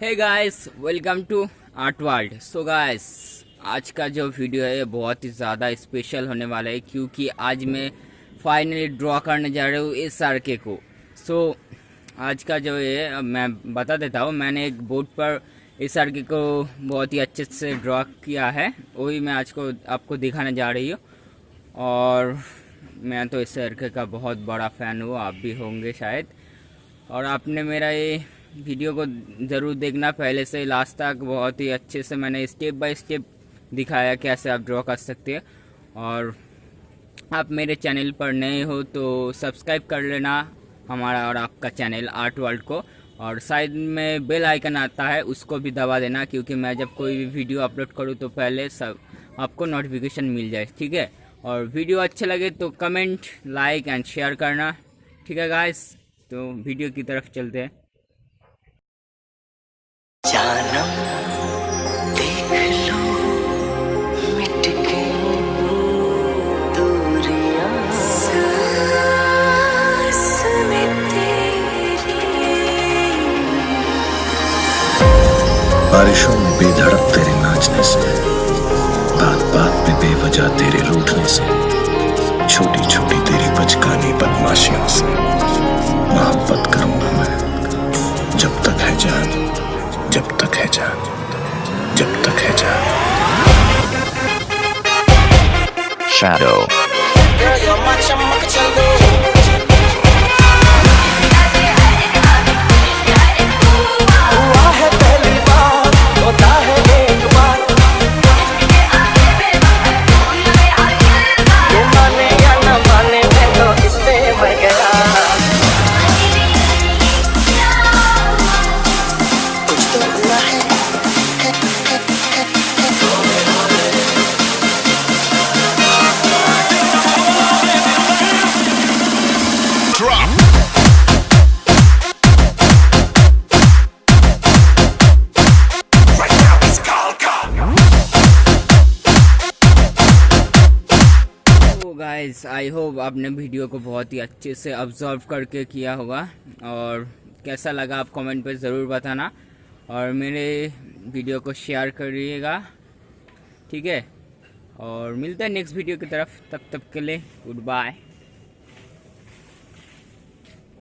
Hey guys, welcome to art world. So guys, आज का जो वीडियो है बहुत ही ज़्यादा स्पेशल होने वाला है क्योंकि आज मैं फाइनली ड्रॉ करने जा रहा हूँ इस लड़के को। आज का जो है मैं बता देता हूँ, मैंने एक बोर्ड पर इस लड़के को बहुत ही अच्छे से ड्रॉ किया है, वही मैं आज को आपको दिखाने जा रही हूँ। और मैं तो इस लड़के का बहुत बड़ा फ़ैन हूँ, आप भी होंगे शायद। और आपने मेरा ये वीडियो को ज़रूर देखना पहले से लास्ट तक। बहुत ही अच्छे से मैंने स्टेप बाय स्टेप दिखाया कैसे आप ड्रॉ कर सकते हैं। और आप मेरे चैनल पर नए हो तो सब्सक्राइब कर लेना हमारा और आपका चैनल आर्ट वर्ल्ड को। और साइड में बेल आइकन आता है, उसको भी दबा देना क्योंकि मैं जब कोई भी वीडियो अपलोड करूँ तो पहले सब आपको नोटिफिकेशन मिल जाए, ठीक है। और वीडियो अच्छे लगे तो कमेंट, लाइक एंड शेयर करना, ठीक है गाइस। तो वीडियो की तरफ चलते हैं। जानम देख लो मिट के दूरियां सांस में तेरी। बारिशों में बेधड़क तेरे नाचने से, बात बात पे बेवजह तेरे रूठने से, छोटी छोटी तेरी बचकानी बदमाशियों से मोहब्बत करूंगा मैं जब तक है जान, जब तक है जान, जब तक है जान। Shadow. Girl, you're my chumma chalo. हुआ है पहली बार, होता है एक बार। ये माने या न माने, मैं तो इस पे मर गया। कुछ तो हुआ है। गाइस, आई होप आपने वीडियो को बहुत ही अच्छे से ऑब्जर्व करके किया होगा। और कैसा लगा आप कमेंट पे ज़रूर बताना और मेरे वीडियो को शेयर करिएगा, ठीक है। और मिलते हैं नेक्स्ट वीडियो की तरफ, तब तक के लिए गुड बाय।